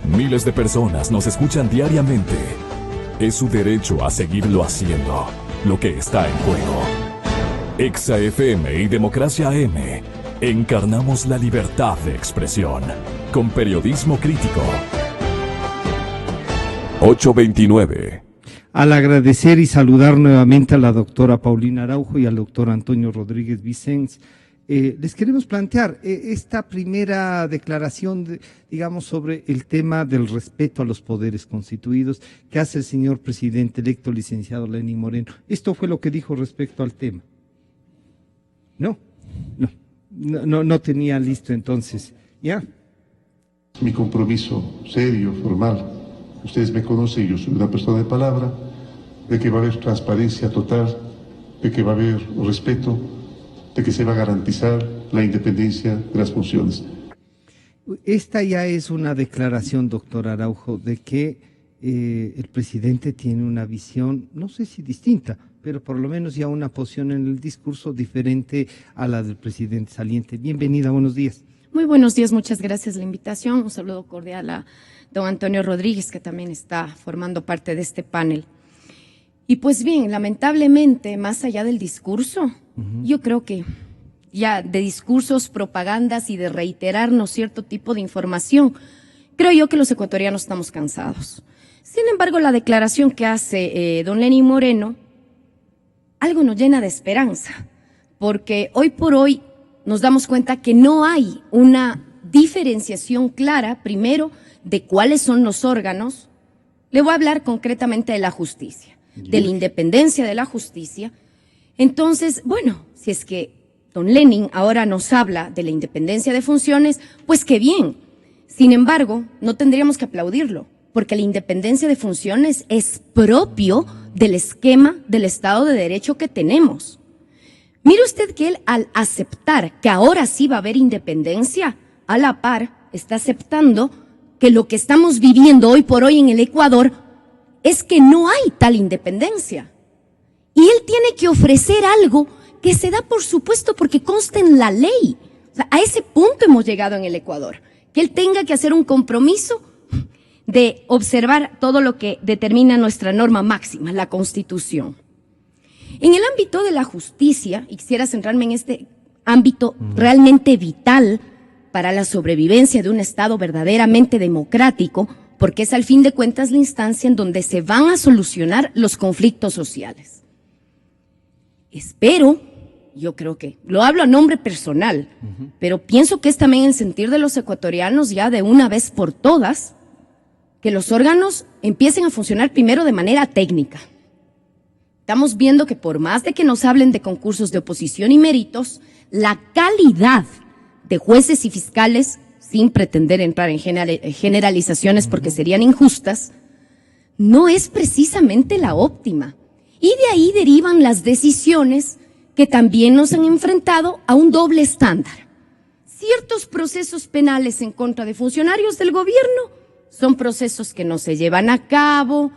Miles de personas nos escuchan diariamente. Es su derecho a seguirlo haciendo. Lo que está en juego. Exa FM y Democracia AM. Encarnamos la libertad de expresión. Con periodismo crítico. 829. Al agradecer y saludar nuevamente a la doctora Paulina Araujo y al doctor Antonio Rodríguez Vicens, les queremos plantear esta primera declaración, digamos, sobre el tema del respeto a los poderes constituidos que hace el señor presidente electo, licenciado Lenín Moreno. Esto fue lo que dijo respecto al tema. No tenía listo entonces. ¿Ya? Mi compromiso serio, formal, ustedes me conocen, yo soy una persona de palabra, de que va a haber transparencia total, de que va a haber respeto, de que se va a garantizar la independencia de las funciones. Esta ya es una declaración, doctor Araujo, de que el presidente tiene una visión, no sé si distinta, pero por lo menos ya una posición en el discurso diferente a la del presidente saliente. Bienvenida, buenos días. Muy buenos días, muchas gracias por la invitación. Un saludo cordial a don Antonio Rodríguez, que también está formando parte de este panel. Y pues bien, lamentablemente, más allá del discurso, yo creo que ya de discursos, propagandas y de reiterarnos cierto tipo de información, creo yo que los ecuatorianos estamos cansados. Sin embargo, la declaración que hace don Lenín Moreno, algo nos llena de esperanza, porque hoy por hoy nos damos cuenta que no hay una diferenciación clara, primero, de cuáles son los órganos. Le voy a hablar concretamente de la justicia, de la independencia de la justicia. Entonces, bueno, si es que don Lenín ahora nos habla de la independencia de funciones, pues qué bien. Sin embargo, no tendríamos que aplaudirlo, porque la independencia de funciones es propio del esquema del Estado de Derecho que tenemos. Mire usted que él, al aceptar que ahora sí va a haber independencia, a la par está aceptando que lo que estamos viviendo hoy por hoy en el Ecuador es que no hay tal independencia. Y él tiene que ofrecer algo que se da por supuesto porque consta en la ley. O sea, a ese punto hemos llegado en el Ecuador, que él tenga que hacer un compromiso de observar todo lo que determina nuestra norma máxima, la Constitución. En el ámbito de la justicia, y quisiera centrarme en este ámbito realmente vital para la sobrevivencia de un Estado verdaderamente democrático, porque es al fin de cuentas la instancia en donde se van a solucionar los conflictos sociales. Espero, yo creo que, lo hablo a nombre personal, pero pienso que es también el sentir de los ecuatorianos ya de una vez por todas, que los órganos empiecen a funcionar primero de manera técnica. Estamos viendo que por más de que nos hablen de concursos de oposición y méritos, la calidad de jueces y fiscales, sin pretender entrar en generalizaciones porque serían injustas, no es precisamente la óptima. Y de ahí derivan las decisiones que también nos han enfrentado a un doble estándar. Ciertos procesos penales en contra de funcionarios del gobierno son procesos que no se llevan a cabo,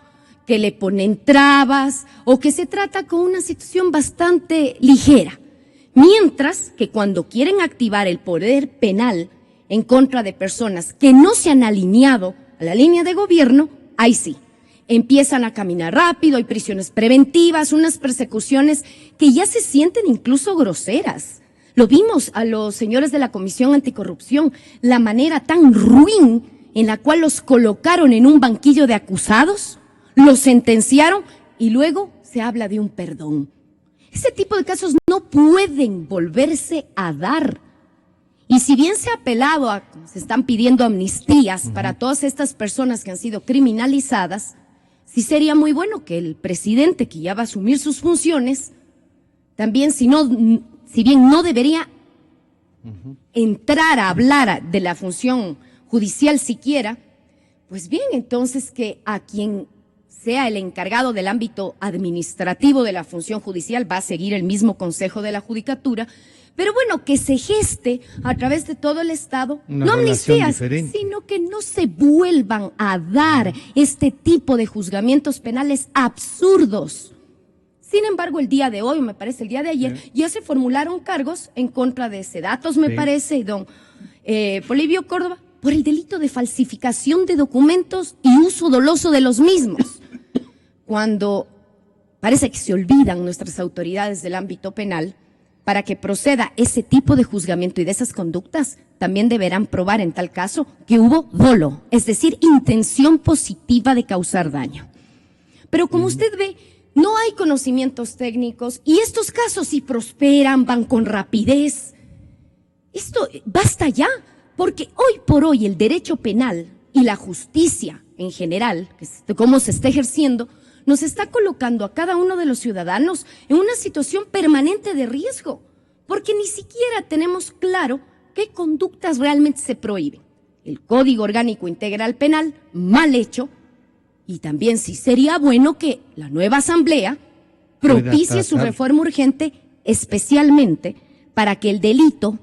que le ponen trabas o que se trata con una situación bastante ligera. Mientras que cuando quieren activar el poder penal en contra de personas que no se han alineado a la línea de gobierno, ahí sí, empiezan a caminar rápido, hay prisiones preventivas, unas persecuciones que ya se sienten incluso groseras. Lo vimos a los señores de la Comisión Anticorrupción, la manera tan ruin en la cual los colocaron en un banquillo de acusados, los sentenciaron y luego se habla de un perdón. Ese tipo de casos no pueden volverse a dar. Y si bien se ha apelado a, se están pidiendo amnistías para todas estas personas que han sido criminalizadas, sí sería muy bueno que el presidente, que ya va a asumir sus funciones, también si bien no debería entrar a hablar de la función judicial siquiera, pues bien, entonces que a quien sea el encargado del ámbito administrativo de la función judicial va a seguir el mismo Consejo de la Judicatura, pero bueno, que se geste a través de todo el Estado, no amnistías, sino que no se vuelvan a dar este tipo de juzgamientos penales absurdos. Sin embargo, el día de hoy, me parece el día de ayer, ya se formularon cargos en contra de Sedatos, me parece, y don Polibio Córdoba, por el delito de falsificación de documentos y uso doloso de los mismos. Cuando parece que se olvidan nuestras autoridades del ámbito penal, para que proceda ese tipo de juzgamiento y de esas conductas, también deberán probar en tal caso que hubo dolo, es decir, intención positiva de causar daño. Pero como usted ve, no hay conocimientos técnicos y estos casos, si prosperan, van con rapidez. Esto basta ya, porque hoy por hoy el derecho penal y la justicia en general, que es cómo se está ejerciendo, nos está colocando a cada uno de los ciudadanos en una situación permanente de riesgo, porque ni siquiera tenemos claro qué conductas realmente se prohíben. El Código Orgánico Integral Penal, mal hecho, y también sí sería bueno que la nueva Asamblea propicie su reforma urgente, especialmente para que el delito,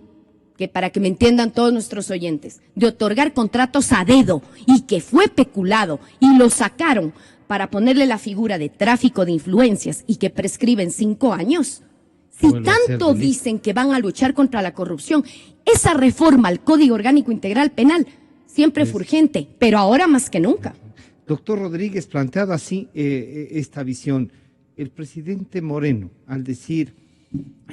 que para que me entiendan todos nuestros oyentes, de otorgar contratos a dedo y que fue peculado y lo sacaron para ponerle la figura de tráfico de influencias y que prescriben 5 años. Si tanto dicen que van a luchar contra la corrupción, esa reforma al Código Orgánico Integral Penal siempre fue urgente, pero ahora más que nunca. Doctor Rodríguez, planteado así esta visión, el presidente Moreno, al decir,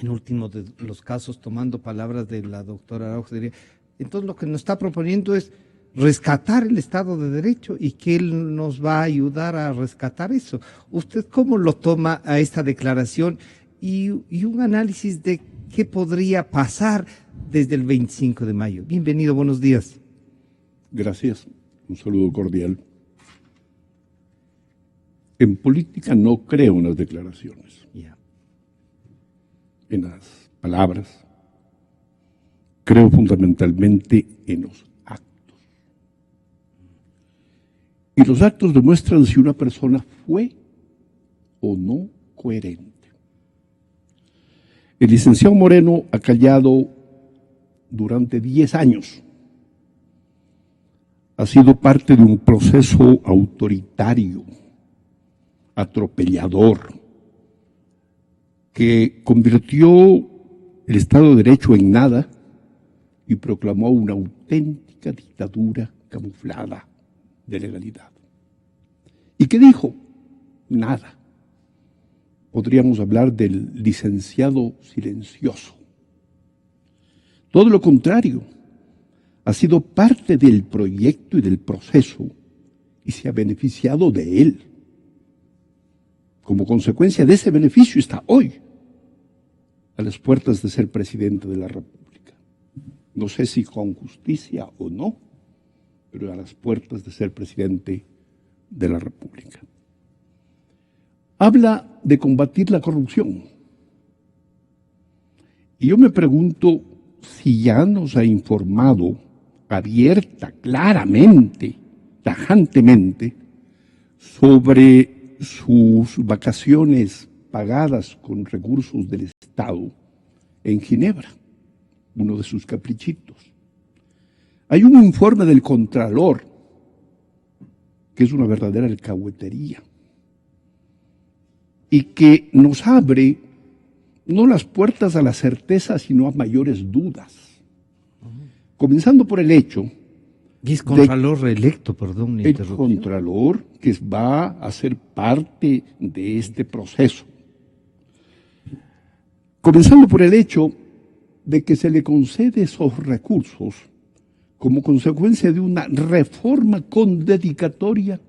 en último de los casos, tomando palabras de la doctora Araujo, diría, entonces lo que nos está proponiendo es rescatar el Estado de Derecho y que él nos va a ayudar a rescatar eso. ¿Usted cómo lo toma a esta declaración y un análisis de qué podría pasar desde el 25 de mayo? Bienvenido, buenos días. Gracias, un saludo cordial. En política no creo en las declaraciones, en las palabras. Creo fundamentalmente en los actos. Y los actos demuestran si una persona fue o no coherente. El licenciado Moreno ha callado durante 10 años. Ha sido parte de un proceso autoritario, atropellador, que convirtió el Estado de Derecho en nada y proclamó una auténtica dictadura camuflada de legalidad. ¿Y qué dijo? Nada. Podríamos hablar del licenciado silencioso. Todo lo contrario, ha sido parte del proyecto y del proceso y se ha beneficiado de él. Como consecuencia de ese beneficio está hoy a las puertas de ser presidente de la República. No sé si con justicia o no, pero a las puertas de ser presidente de la República. Habla de combatir la corrupción. Y yo me pregunto si ya nos ha informado abierta, claramente, tajantemente, sobre sus vacaciones pagadas con recursos del Estado en Ginebra, uno de sus caprichitos. Hay un informe del Contralor que es una verdadera alcahuetería y que nos abre no las puertas a la certeza, sino a mayores dudas. Comenzando por el hecho. Y es Contralor reelecto, perdón. El Contralor que va a ser parte de este proceso. Comenzando por el hecho de que se le concede esos recursos como consecuencia de una reforma con dedicatoria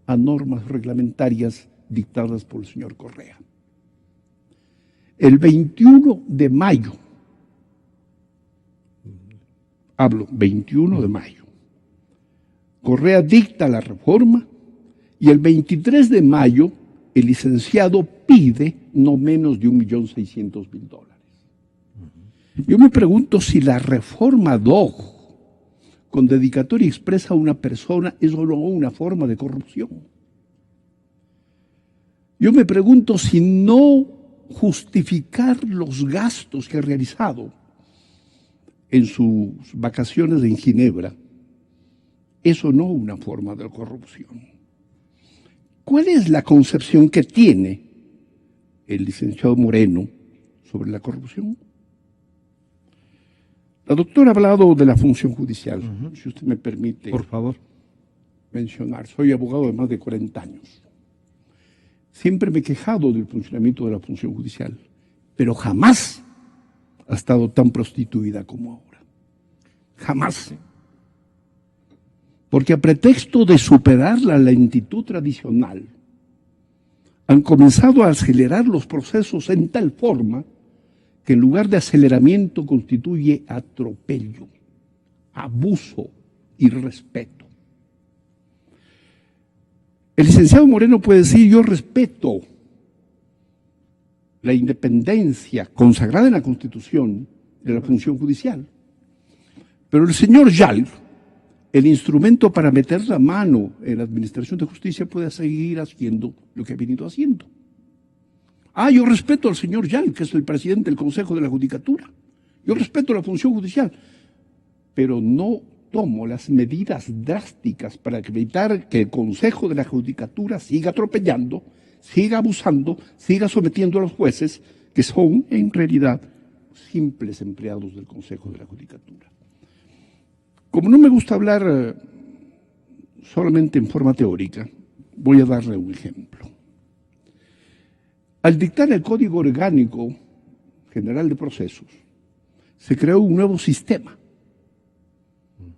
a normas reglamentarias dictadas por el señor Correa. El 21 de mayo, 21 de mayo, Correa dicta la reforma y el 23 de mayo el licenciado pide no menos de $1.600.000. Yo me pregunto si la reforma DOJ con dedicatoria expresa a una persona es o no una forma de corrupción. Yo me pregunto si no justificar los gastos que ha realizado en sus vacaciones en Ginebra es o no una forma de corrupción. ¿Cuál es la concepción que tiene el licenciado Moreno sobre la corrupción? La doctora ha hablado de la función judicial, si usted me permite. Por favor. Mencionar. Soy abogado de más de 40 años. Siempre me he quejado del funcionamiento de la función judicial, pero jamás ha estado tan prostituida como ahora. Jamás. Porque a pretexto de superar la lentitud tradicional, han comenzado a acelerar los procesos en tal forma que en lugar de aceleramiento constituye atropello, abuso, irrespeto. El licenciado Moreno puede decir: yo respeto la independencia consagrada en la Constitución de la función judicial. Pero el señor Yal, el instrumento para meter la mano en la administración de justicia, puede seguir haciendo lo que ha venido haciendo. Yo respeto al señor Yal, que es el presidente del Consejo de la Judicatura. Yo respeto la función judicial, pero no tomo las medidas drásticas para evitar que el Consejo de la Judicatura siga atropellando, siga abusando, siga sometiendo a los jueces, que son en realidad simples empleados del Consejo de la Judicatura. Como no me gusta hablar solamente en forma teórica, voy a darle un ejemplo. Al dictar el Código Orgánico General de Procesos, se creó un nuevo sistema,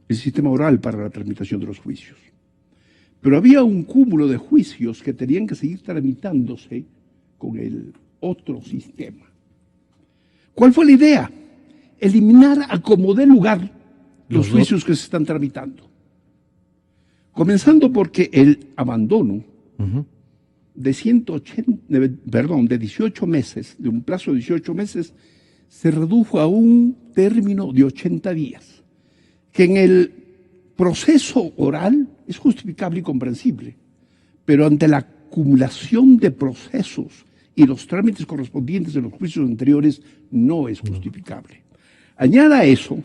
el sistema oral para la tramitación de los juicios. Pero había un cúmulo de juicios que tenían que seguir tramitándose con el otro sistema. ¿Cuál fue la idea? Eliminar a como dé lugar los juicios que se están tramitando. Comenzando porque el abandono de 18 meses, de un plazo de 18 meses, se redujo a un término de 80 días, que en el proceso oral es justificable y comprensible, pero ante la acumulación de procesos y los trámites correspondientes de los juicios anteriores no es justificable. Añada a eso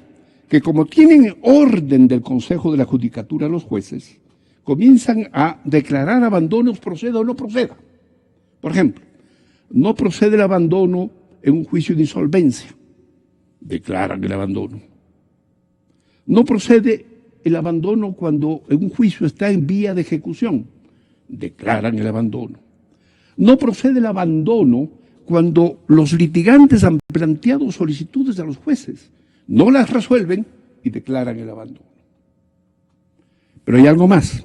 que, como tienen orden del Consejo de la Judicatura los jueces, comienzan a declarar abandonos, proceda o no proceda. Por ejemplo, no procede el abandono en un juicio de insolvencia, declaran el abandono. No procede el abandono cuando un juicio está en vía de ejecución, declaran el abandono. No procede el abandono cuando los litigantes han planteado solicitudes a los jueces, no las resuelven y declaran el abandono. Pero hay algo más.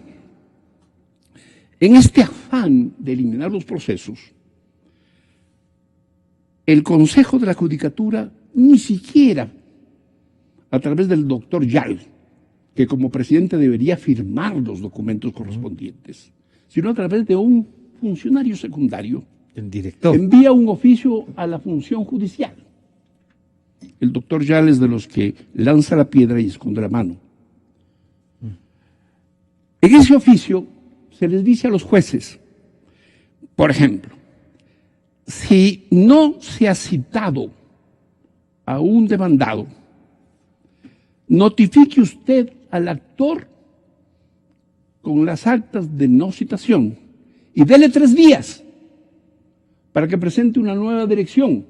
En este afán de eliminar los procesos, el Consejo de la Judicatura ni siquiera, a través del doctor Yal, que como presidente debería firmar los documentos correspondientes, sino a través de un funcionario secundario, el director, envía un oficio a la función judicial. El doctor Yal es de los que lanza la piedra y esconde la mano. En ese oficio se les dice a los jueces, por ejemplo, si no se ha citado a un demandado, notifique usted al actor con las actas de no citación y dele 3 días para que presente una nueva dirección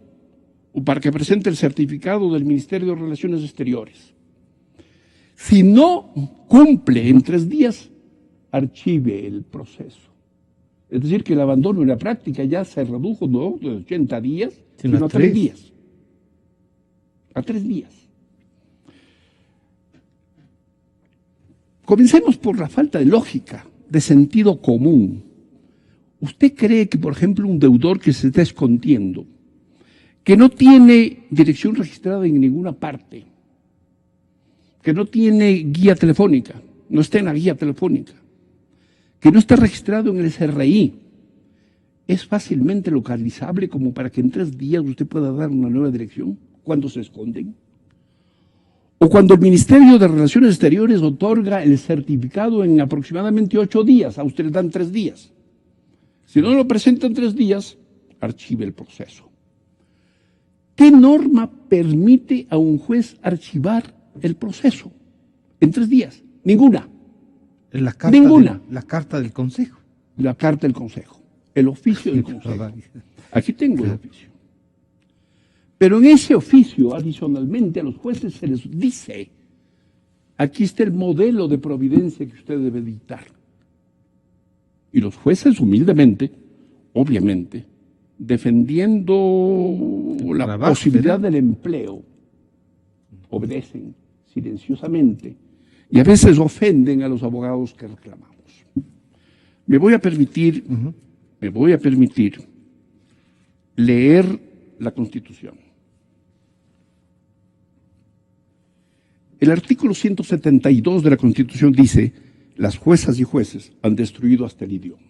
o para que presente el certificado del Ministerio de Relaciones Exteriores. Si no cumple en 3 días, archive el proceso. Es decir, que el abandono en la práctica ya se redujo no de 80 días, sino a 3 días. A 3 días. Comencemos por la falta de lógica, de sentido común. ¿Usted cree que, por ejemplo, un deudor que se está escondiendo, que no tiene dirección registrada en ninguna parte, que no tiene guía telefónica, no está en la guía telefónica, que no está registrado en el SRI, es fácilmente localizable como para que en 3 días usted pueda dar una nueva dirección cuando se esconden? O cuando el Ministerio de Relaciones Exteriores otorga el certificado en aproximadamente 8 días, a usted le dan 3 días. Si no lo presenta en 3 días, archive el proceso. ¿Qué norma permite a un juez archivar el proceso en 3 días? Ninguna. La carta Ninguna. La carta del Consejo. La carta del Consejo, el oficio del Consejo. Aquí tengo el oficio. Pero en ese oficio, adicionalmente, a los jueces se les dice, aquí está el modelo de providencia que usted debe dictar. Y los jueces, humildemente, obviamente, defendiendo la trabajo, posibilidad ¿verdad? del empleo, obedecen silenciosamente y a veces ofenden a los abogados que reclamamos. Me voy a permitir leer la Constitución. El artículo 172 de la Constitución dice: las juezas y jueces han destruido hasta el idioma.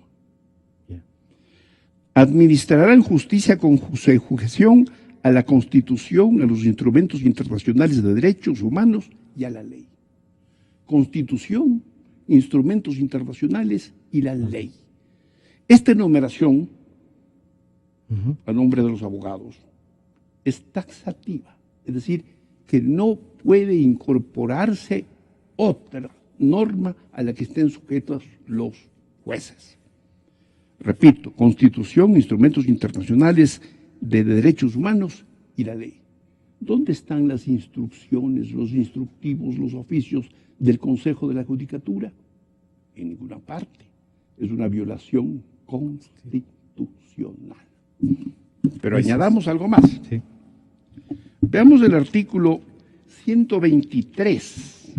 Administrarán justicia con sujeción a la Constitución, a los instrumentos internacionales de derechos humanos y a la ley. Constitución, instrumentos internacionales y la ley. Esta enumeración, a nombre de los abogados, es taxativa, es decir, que no puede incorporarse otra norma a la que estén sujetos los jueces. Repito, Constitución, instrumentos internacionales de derechos humanos y la ley. ¿Dónde están las instrucciones, los instructivos, los oficios del Consejo de la Judicatura? En ninguna parte. Es una violación constitucional. Pero añadamos algo más. Sí. Veamos el artículo 123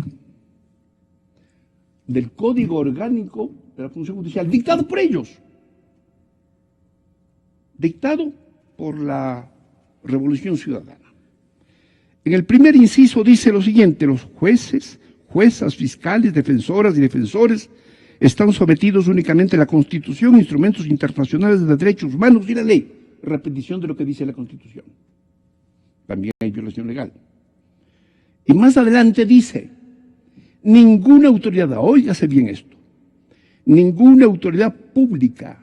del Código Orgánico de la Función Judicial, dictado por ellos. Dictado por la Revolución Ciudadana. En el primer inciso dice lo siguiente: los jueces, juezas, fiscales, defensoras y defensores están sometidos únicamente a la Constitución, instrumentos internacionales de derechos humanos y la ley. Repetición de lo que dice la Constitución. También hay violación legal. Y más adelante dice: ninguna autoridad, óigase bien esto, ninguna autoridad pública,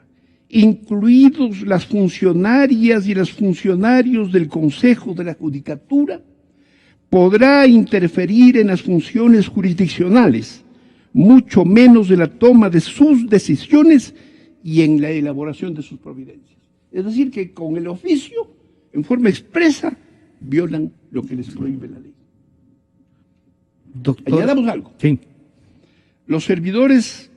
incluidos las funcionarias y los funcionarios del Consejo de la Judicatura, podrá interferir en las funciones jurisdiccionales, mucho menos en la toma de sus decisiones y en la elaboración de sus providencias. Es decir, que con el oficio, en forma expresa, violan lo que les prohíbe la ley. Doctor. Añadamos algo. Sí. Los servidores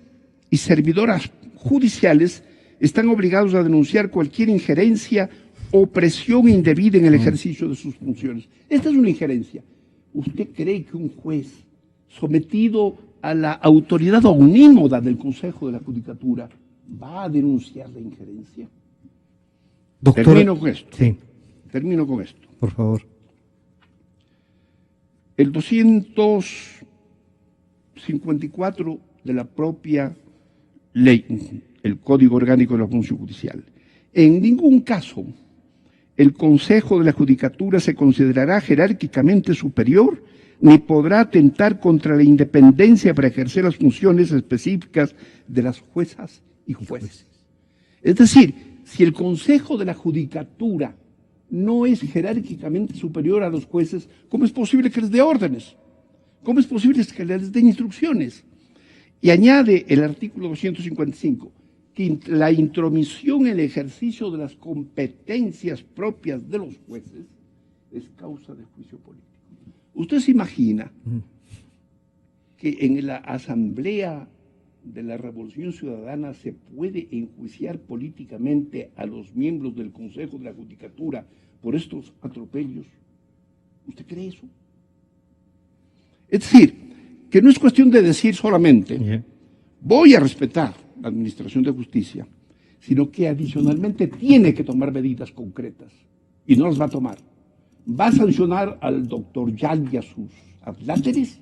y servidoras judiciales están obligados a denunciar cualquier injerencia o presión indebida en el ejercicio de sus funciones. Esta es una injerencia. ¿Usted cree que un juez sometido a la autoridad omnímoda del Consejo de la Judicatura va a denunciar la injerencia? Doctor. Termino con esto. Sí, Termino con esto. por favor. El 254 de la propia ley, el Código Orgánico de la Función Judicial. En ningún caso el Consejo de la Judicatura se considerará jerárquicamente superior ni podrá atentar contra la independencia para ejercer las funciones específicas de las juezas y jueces. Es decir, si el Consejo de la Judicatura no es jerárquicamente superior a los jueces, ¿cómo es posible que les dé órdenes? ¿Cómo es posible que les dé instrucciones? Y añade el artículo 255 que la intromisión en el ejercicio de las competencias propias de los jueces es causa de juicio político. ¿Usted se imagina que en la Asamblea de la Revolución Ciudadana se puede enjuiciar políticamente a los miembros del Consejo de la Judicatura por estos atropellos? ¿Usted cree eso? Es decir, que no es cuestión de decir solamente voy a respetar la administración de justicia, sino que adicionalmente tiene que tomar medidas concretas y no las va a tomar. Va a sancionar al doctor Yal y a sus adláteres,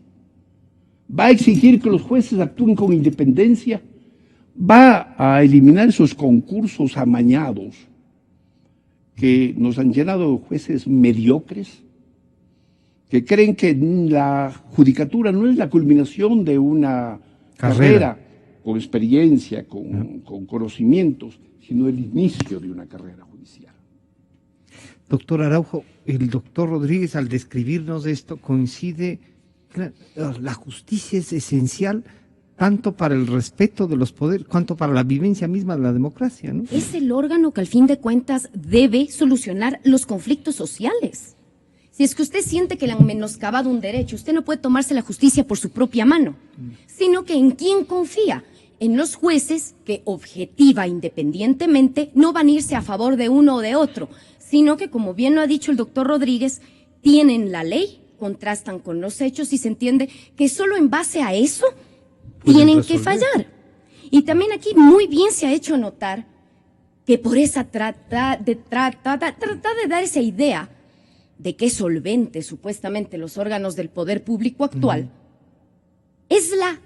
va a exigir que los jueces actúen con independencia, va a eliminar esos concursos amañados que nos han llenado de jueces mediocres, que creen que la judicatura no es la culminación de una carrera con experiencia, con conocimientos, sino el inicio de una carrera judicial. Doctor Araujo, el doctor Rodríguez al describirnos esto coincide, claro, la justicia es esencial tanto para el respeto de los poderes, cuanto para la vivencia misma de la democracia, ¿no? Es el órgano que al fin de cuentas debe solucionar los conflictos sociales. Si es que usted siente que le han menoscabado un derecho, usted no puede tomarse la justicia por su propia mano, sino que ¿en quién confía? En los jueces que objetiva independientemente no van a irse a favor de uno o de otro, sino que, como bien lo ha dicho el doctor Rodríguez, tienen la ley, contrastan con los hechos y se entiende que solo en base a eso tienen que fallar. Y también aquí muy bien se ha hecho notar que por esa trata de dar esa idea de que es solvente supuestamente los órganos del poder público actual, es la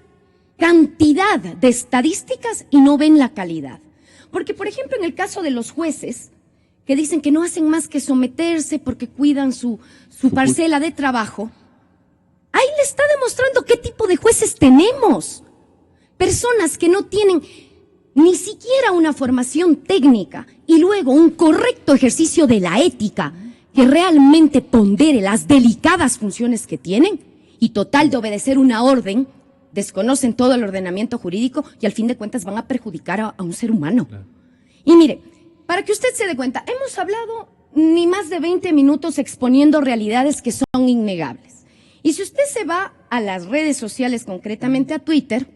cantidad de estadísticas y no ven la calidad. Porque, por ejemplo, en el caso de los jueces, que dicen que no hacen más que someterse porque cuidan su parcela de trabajo, ahí le está demostrando qué tipo de jueces tenemos. Personas que no tienen ni siquiera una formación técnica y luego un correcto ejercicio de la ética que realmente pondere las delicadas funciones que tienen y total de obedecer una orden, desconocen todo el ordenamiento jurídico y al fin de cuentas van a perjudicar a un ser humano. Claro. Y mire, para que usted se dé cuenta, hemos hablado ni más de 20 minutos exponiendo realidades que son innegables. Y si usted se va a las redes sociales, concretamente a Twitter,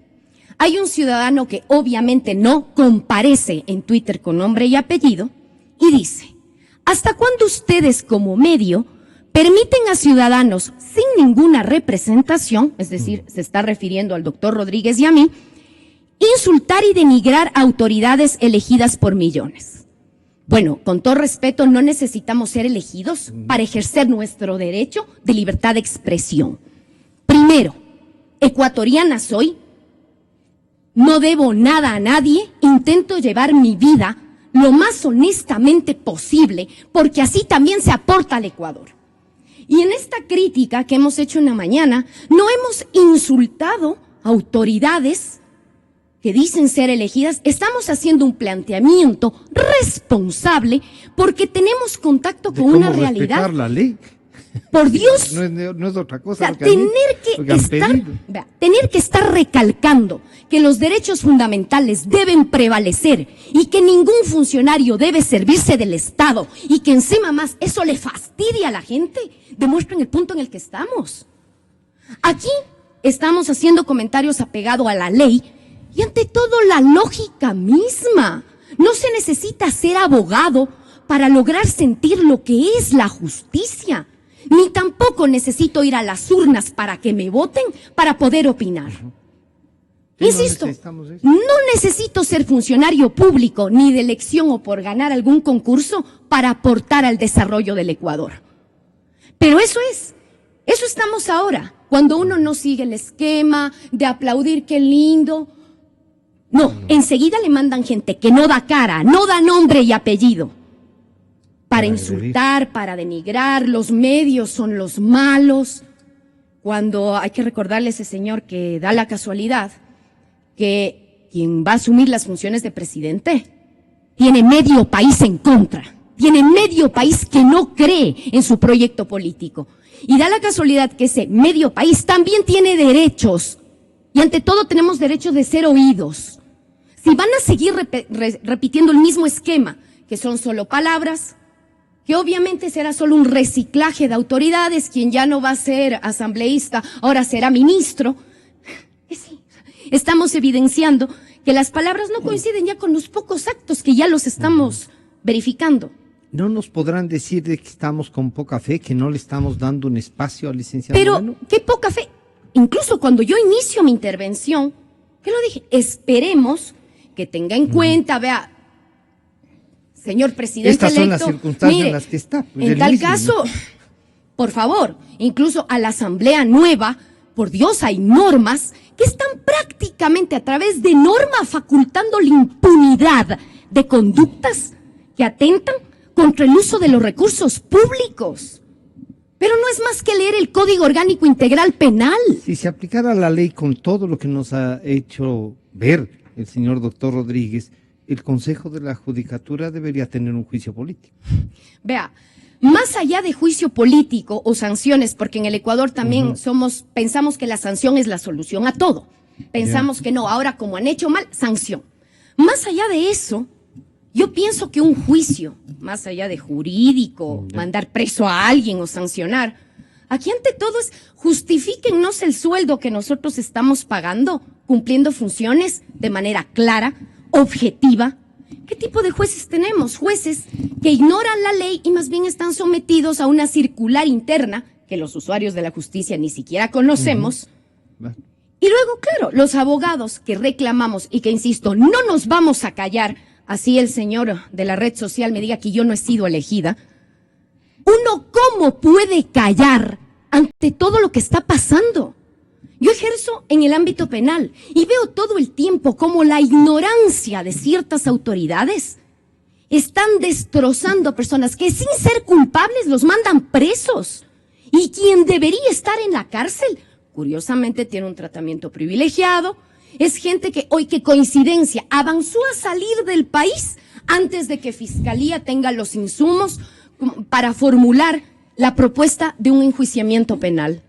hay un ciudadano que obviamente no comparece en Twitter con nombre y apellido y dice: ¿hasta cuándo ustedes como medio permiten a ciudadanos sin ninguna representación, es decir, se está refiriendo al doctor Rodríguez y a mí, insultar y denigrar a autoridades elegidas por millones? Bueno, con todo respeto, no necesitamos ser elegidos para ejercer nuestro derecho de libertad de expresión. Primero, ecuatoriana soy, no debo nada a nadie, intento llevar mi vida lo más honestamente posible, porque así también se aporta al Ecuador. Y en esta crítica que hemos hecho en la mañana, no hemos insultado a autoridades que dicen ser elegidas, estamos haciendo un planteamiento responsable porque tenemos contacto con una realidad. Respetar la ley. Por Dios. No es otra cosa. O sea, tener que estar recalcando que los derechos fundamentales deben prevalecer y que ningún funcionario debe servirse del Estado y que encima más eso le fastidia a la gente, demuestran el punto en el que estamos. Aquí estamos haciendo comentarios apegados a la ley y ante todo la lógica misma. No se necesita ser abogado para lograr sentir lo que es la justicia. Ni tampoco necesito ir a las urnas para que me voten para poder opinar. Insisto, no necesito ser funcionario público ni de elección o por ganar algún concurso para aportar al desarrollo del Ecuador. Pero eso estamos ahora, cuando uno no sigue el esquema de aplaudir qué lindo. No, enseguida le mandan gente que no da cara, no da nombre y apellido. Para insultar, para denigrar, los medios son los malos. Cuando hay que recordarle a ese señor que da la casualidad que quien va a asumir las funciones de presidente tiene medio país en contra, tiene medio país que no cree en su proyecto político. Y da la casualidad que ese medio país también tiene derechos y ante todo tenemos derecho de ser oídos. Si van a seguir repitiendo el mismo esquema, que son solo palabras, que obviamente será solo un reciclaje de autoridades, quien ya no va a ser asambleísta, ahora será ministro. Sí, estamos evidenciando que las palabras no coinciden ya con los pocos actos que ya los estamos verificando. ¿No nos podrán decir de que estamos con poca fe, que no le estamos dando un espacio al licenciado Moreno? Pero, ¿qué poca fe? Incluso cuando yo inicio mi intervención, ¿qué lo dije? Esperemos que tenga en cuenta, vea, señor presidente Estas electo, son las circunstancias mire, en las que está. En tal caso, por favor, incluso a la asamblea nueva, por Dios, hay normas que están prácticamente a través de norma facultando la impunidad de conductas que atentan contra el uso de los recursos públicos. Pero no es más que leer el Código Orgánico Integral Penal. Si se aplicara la ley con todo lo que nos ha hecho ver el señor doctor Rodríguez, el Consejo de la Judicatura debería tener un juicio político. Vea, más allá de juicio político o sanciones, porque en el Ecuador también pensamos que la sanción es la solución a todo. Pensamos que no, ahora como han hecho mal, sanción. Más allá de eso, yo pienso que un juicio, más allá de jurídico, mandar preso a alguien o sancionar, aquí ante todo es justifíquennos el sueldo que nosotros estamos pagando, cumpliendo funciones de manera clara, objetiva. ¿Qué tipo de jueces tenemos? Jueces que ignoran la ley y más bien están sometidos a una circular interna que los usuarios de la justicia ni siquiera conocemos. Y luego, claro, los abogados que reclamamos y que, insisto, no nos vamos a callar, así el señor de la red social me diga que yo no he sido elegida. ¿Uno cómo puede callar ante todo lo que está pasando? Yo ejerzo en el ámbito penal y veo todo el tiempo cómo la ignorancia de ciertas autoridades están destrozando a personas que sin ser culpables los mandan presos. Y quien debería estar en la cárcel, curiosamente tiene un tratamiento privilegiado. Es gente que hoy, qué coincidencia, avanzó a salir del país antes de que Fiscalía tenga los insumos para formular la propuesta de un enjuiciamiento penal.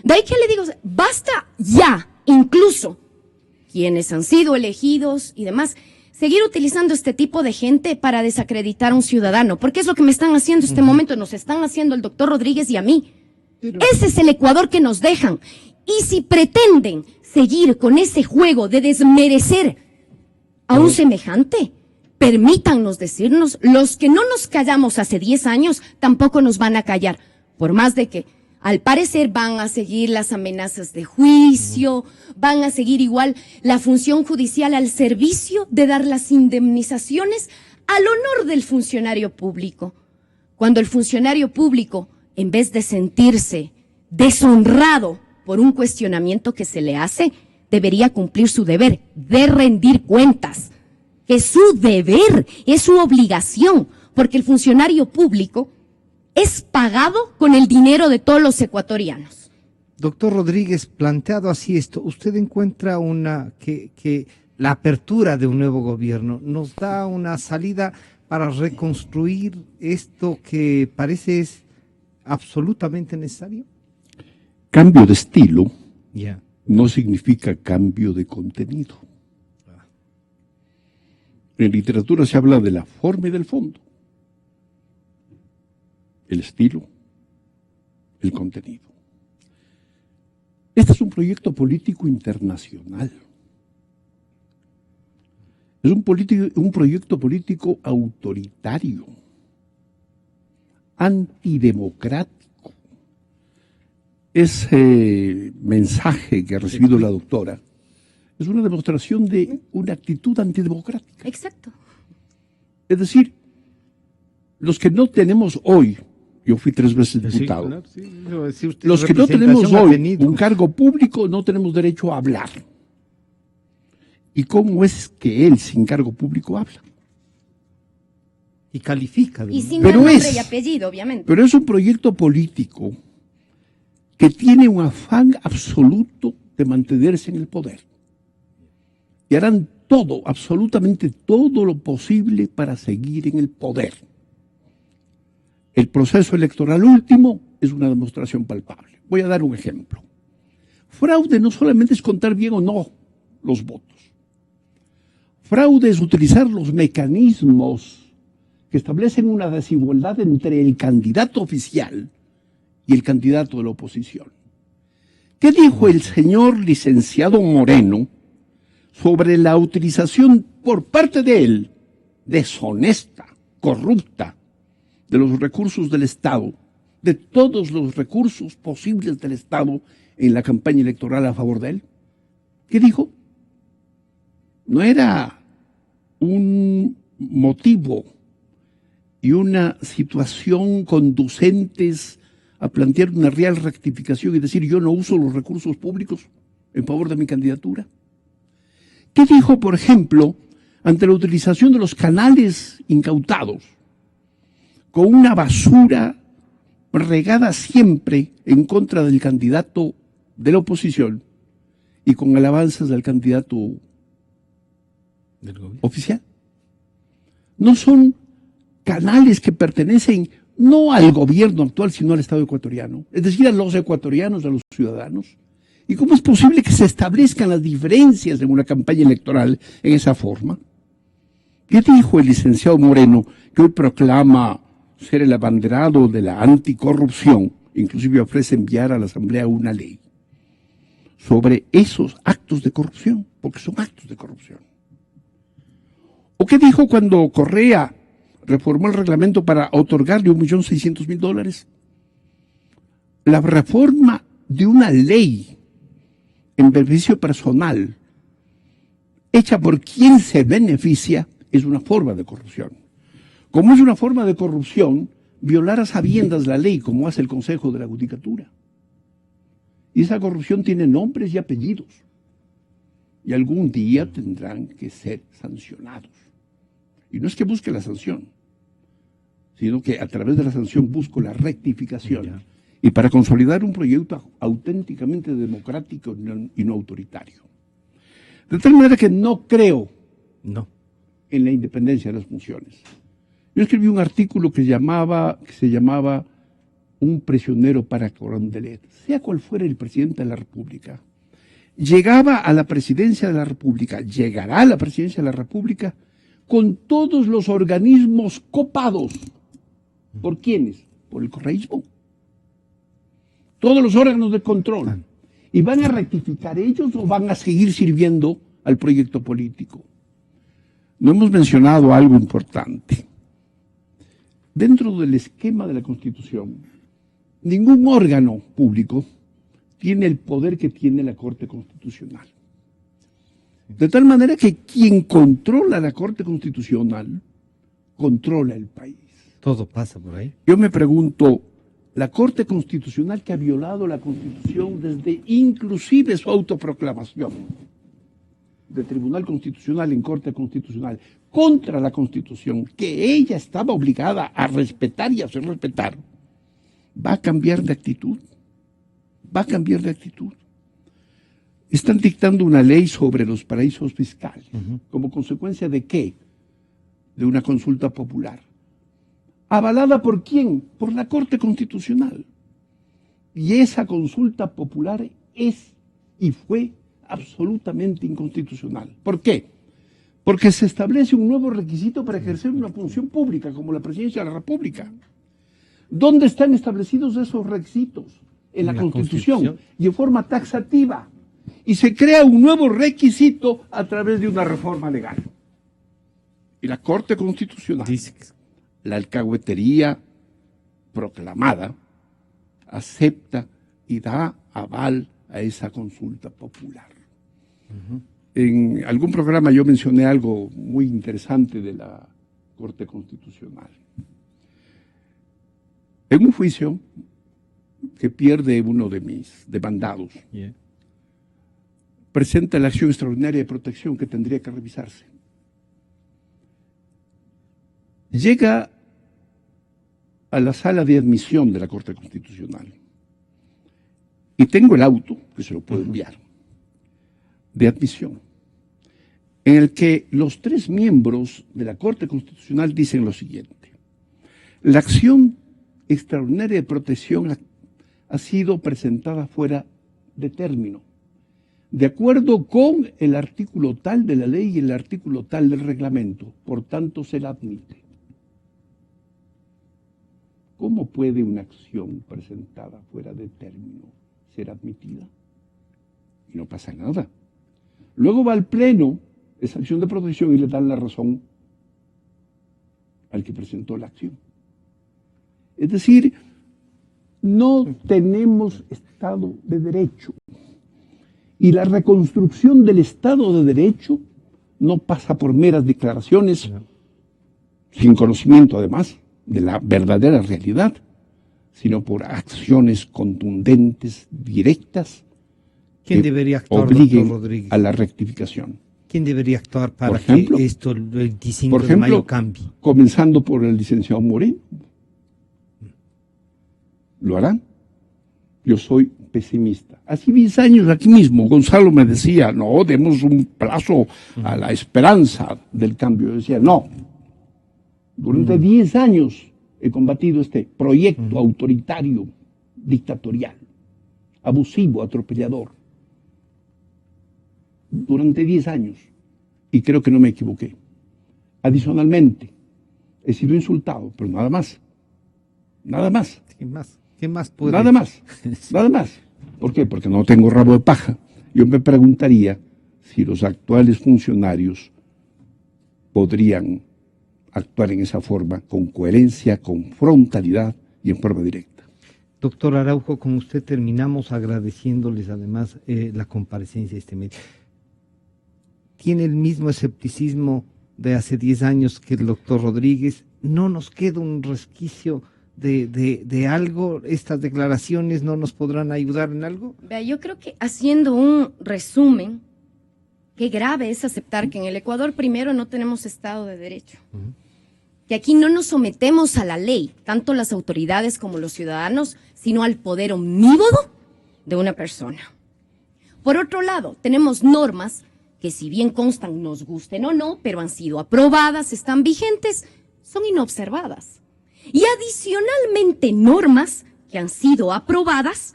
De ahí que le digo, basta ya, incluso quienes han sido elegidos y demás, seguir utilizando este tipo de gente para desacreditar a un ciudadano, porque es lo que me están haciendo en este momento, nos están haciendo el doctor Rodríguez y a mí. Ese es el Ecuador que nos dejan. Y si pretenden seguir con ese juego de desmerecer a un semejante, permítannos decirnos, los que no nos callamos hace 10 años, tampoco nos van a callar, por más de que al parecer van a seguir las amenazas de juicio, van a seguir igual la función judicial al servicio de dar las indemnizaciones al honor del funcionario público. Cuando el funcionario público, en vez de sentirse deshonrado por un cuestionamiento que se le hace, debería cumplir su deber de rendir cuentas. Que es su deber, es su obligación, porque el funcionario público es pagado con el dinero de todos los ecuatorianos. Doctor Rodríguez, planteado así esto, ¿usted encuentra que la apertura de un nuevo gobierno nos da una salida para reconstruir esto que parece es absolutamente necesario? Cambio de estilo no significa cambio de contenido. En literatura se habla de la forma y del fondo. El estilo, el contenido. Este es un proyecto político internacional. Es un proyecto político autoritario, antidemocrático. Ese mensaje que ha recibido la doctora es una demostración de una actitud antidemocrática. Exacto. Es decir, los que no tenemos hoy, yo fui 3 veces diputado, los que no tenemos hoy un cargo público no tenemos derecho a hablar. ¿Y cómo es que él sin cargo público habla? Y califica. Y sin dar nombre y apellido, obviamente. Pero es un proyecto político que tiene un afán absoluto de mantenerse en el poder. Y harán todo, absolutamente todo lo posible para seguir en el poder. El proceso electoral último es una demostración palpable. Voy a dar un ejemplo. Fraude no solamente es contar bien o no los votos. Fraude es utilizar los mecanismos que establecen una desigualdad entre el candidato oficial y el candidato de la oposición. ¿Qué dijo el señor licenciado Moreno sobre la utilización por parte de él, deshonesta, corrupta, de los recursos del Estado, de todos los recursos posibles del Estado en la campaña electoral a favor de él? ¿Qué dijo? No era un motivo y una situación conducentes a plantear una real rectificación y decir yo no uso los recursos públicos en favor de mi candidatura. ¿Qué dijo, por ejemplo, ante la utilización de los canales incautados con una basura regada siempre en contra del candidato de la oposición y con alabanzas del candidato oficial? No son canales que pertenecen no al gobierno actual, sino al Estado ecuatoriano, es decir, a los ecuatorianos, a los ciudadanos. ¿Y cómo es posible que se establezcan las diferencias en una campaña electoral en esa forma? ¿Qué dijo el licenciado Moreno, que hoy proclama ser el abanderado de la anticorrupción? Inclusive ofrece enviar a la Asamblea una ley sobre esos actos de corrupción, porque son actos de corrupción. ¿O qué dijo cuando Correa reformó el reglamento para otorgarle $1.600.000? La reforma de una ley en beneficio personal, hecha por quien se beneficia, es una forma de corrupción. Como es una forma de corrupción, violar a sabiendas la ley, como hace el Consejo de la Judicatura. Y esa corrupción tiene nombres y apellidos. Y algún día tendrán que ser sancionados. Y no es que busque la sanción, sino que a través de la sanción busco la rectificación. Y para consolidar un proyecto auténticamente democrático y no autoritario. De tal manera que no creo en la independencia de las funciones. Yo escribí un artículo que se llamaba Un prisionero para Carondelet. Sea cual fuera el presidente de la República, llegaba a la presidencia de la República, llegará a la presidencia de la República con todos los organismos copados. ¿Por quiénes? Por el correísmo. Todos los órganos de control. ¿Y van a rectificar ellos o van a seguir sirviendo al proyecto político? No hemos mencionado algo importante. Dentro del esquema de la Constitución, ningún órgano público tiene el poder que tiene la Corte Constitucional. De tal manera que quien controla la Corte Constitucional, controla el país. Todo pasa por ahí. Yo me pregunto, la Corte Constitucional que ha violado la Constitución desde inclusive su autoproclamación de Tribunal Constitucional en Corte Constitucional contra la Constitución, que ella estaba obligada a respetar y a hacer respetar, va a cambiar de actitud. Va a cambiar de actitud. Están dictando una ley sobre los paraísos fiscales. ¿Como consecuencia de qué? De una consulta popular. ¿Avalada por quién? Por la Corte Constitucional. Y esa consulta popular es y fue absolutamente inconstitucional. ¿Por qué? Porque se establece un nuevo requisito para ejercer una función pública, como la presidencia de la República. ¿Dónde están establecidos esos requisitos? En la Constitución y en forma taxativa. Y se crea un nuevo requisito a través de una reforma legal. Y la Corte Constitucional, la alcahuetería proclamada, acepta y da aval a esa consulta popular. En algún programa yo mencioné algo muy interesante de la Corte Constitucional. En un juicio que pierde uno de mis demandados, presenta la acción extraordinaria de protección que tendría que revisarse. Llega a la sala de admisión de la Corte Constitucional y tengo el auto, que se lo puedo enviar, de admisión, en el que los 3 miembros de la Corte Constitucional dicen lo siguiente: la acción extraordinaria de protección ha sido presentada fuera de término, de acuerdo con el artículo tal de la ley y el artículo tal del reglamento, por tanto se la admite. ¿Cómo puede una acción presentada fuera de término ser admitida? Y no pasa nada. Luego va al Pleno esa acción de protección y le dan la razón al que presentó la acción. Es decir, no tenemos Estado de Derecho. Y la reconstrucción del Estado de Derecho no pasa por meras declaraciones, sin conocimiento además de la verdadera realidad, sino por acciones contundentes, directas, ¿quién debería actuar, obliguen doctor Rodríguez, a la rectificación? ¿Quién debería actuar para por ejemplo, que esto el 25 de mayo cambie? Comenzando por el licenciado Moreno. ¿Lo harán? Yo soy pesimista. Hace 10 años aquí mismo Gonzalo me decía, no, demos un plazo a la esperanza del cambio. Yo decía, no. Durante 10 años he combatido este proyecto autoritario, dictatorial, abusivo, atropellador. durante 10 años y creo que no me equivoqué. Adicionalmente, he sido insultado, pero nada más. Nada más. ¿Qué más? ¿Qué más puede? Nada más. Nada más. ¿Por qué? Porque no tengo rabo de paja. Yo me preguntaría si los actuales funcionarios podrían actuar en esa forma, con coherencia, con frontalidad y en forma directa. Doctor Araujo, con usted terminamos agradeciéndoles además la comparecencia de este medio. ¿Tiene el mismo escepticismo de hace 10 años que el doctor Rodríguez? ¿No nos queda un resquicio de algo? ¿Estas declaraciones no nos podrán ayudar en algo? Vea, yo creo que haciendo un resumen, qué grave es aceptar que en el Ecuador primero no tenemos Estado de Derecho. Que aquí no nos sometemos a la ley, tanto las autoridades como los ciudadanos, sino al poder omnívodo de una persona. Por otro lado, tenemos normas que si bien constan, nos gusten o no, pero han sido aprobadas, están vigentes, son inobservadas. Y adicionalmente normas que han sido aprobadas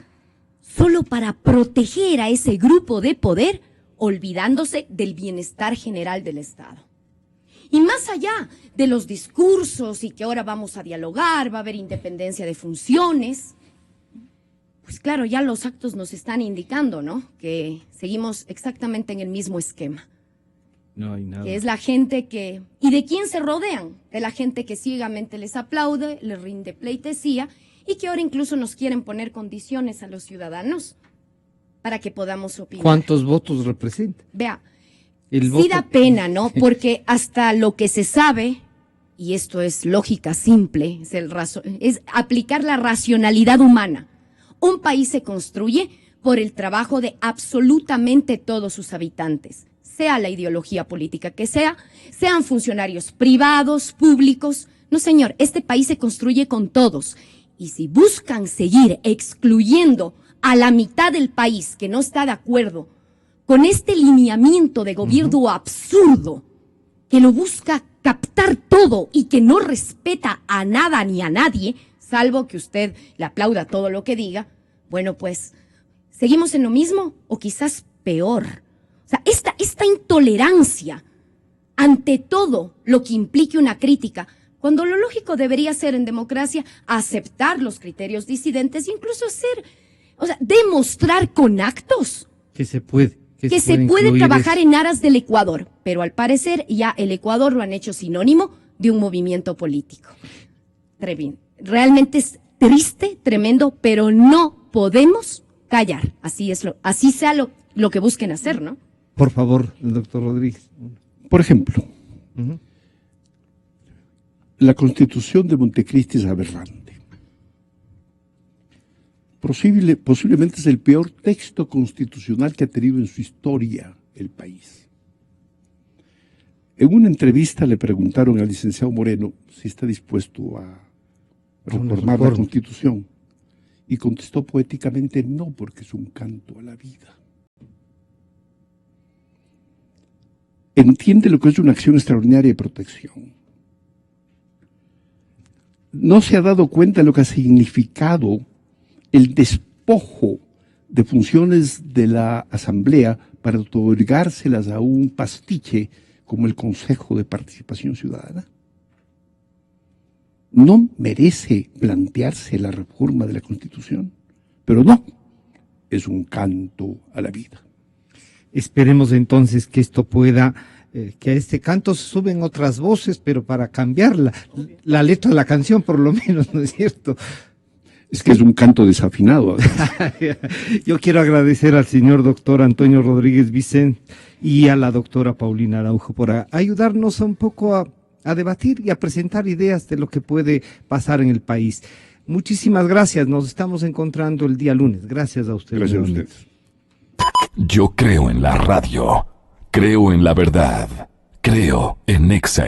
solo para proteger a ese grupo de poder, olvidándose del bienestar general del Estado. Y más allá de los discursos y que ahora vamos a dialogar, va a haber independencia de funciones, pues claro, ya los actos nos están indicando, ¿no? Que seguimos exactamente en el mismo esquema. No hay nada. Que es la gente que... ¿Y de quién se rodean? De la gente que ciegamente les aplaude, les rinde pleitesía y que ahora incluso nos quieren poner condiciones a los ciudadanos para que podamos opinar. ¿Cuántos votos representa? Vea, El sí da pena, ¿no? Porque hasta lo que se sabe, y esto es lógica simple, es aplicar la racionalidad humana. Un país se construye por el trabajo de absolutamente todos sus habitantes, sea la ideología política que sea, sean funcionarios privados, públicos. No, señor, este país se construye con todos. Y si buscan seguir excluyendo a la mitad del país que no está de acuerdo con este lineamiento de gobierno absurdo, que lo busca captar todo y que no respeta a nada ni a nadie, salvo que usted le aplauda todo lo que diga, bueno, pues, ¿seguimos en lo mismo o quizás peor? O sea, esta intolerancia ante todo lo que implique una crítica, cuando lo lógico debería ser en democracia aceptar los criterios disidentes e incluso demostrar con actos Que se puede. que se puede trabajar en aras del Ecuador, pero al parecer ya el Ecuador lo han hecho sinónimo de un movimiento político. Realmente es triste, tremendo, pero no podemos callar. Así sea lo que busquen hacer, ¿no? Por favor, doctor Rodríguez. Por ejemplo, la Constitución de Montecristi es aberrante. Posiblemente es el peor texto constitucional que ha tenido en su historia el país. En una entrevista le preguntaron al licenciado Moreno si está dispuesto a reformar la Constitución y contestó poéticamente no, porque es un canto a la vida. Entiende lo que es una acción extraordinaria de protección. No se ha dado cuenta de lo que ha significado el despojo de funciones de la Asamblea para otorgárselas a un pastiche como el Consejo de Participación Ciudadana. No merece plantearse la reforma de la Constitución, pero no, es un canto a la vida. Esperemos entonces que esto pueda, que a este canto se suben otras voces, pero para cambiar la letra de la canción por lo menos, ¿no es cierto? Es que es un canto desafinado. Yo quiero agradecer al señor doctor Antonio Rodríguez Vicens y a la doctora Paulina Araujo por ayudarnos un poco a debatir y a presentar ideas de lo que puede pasar en el país. Muchísimas gracias, nos estamos encontrando el día lunes. Gracias a ustedes. Gracias a ustedes. Yo creo en la radio, creo en la verdad, creo en Exa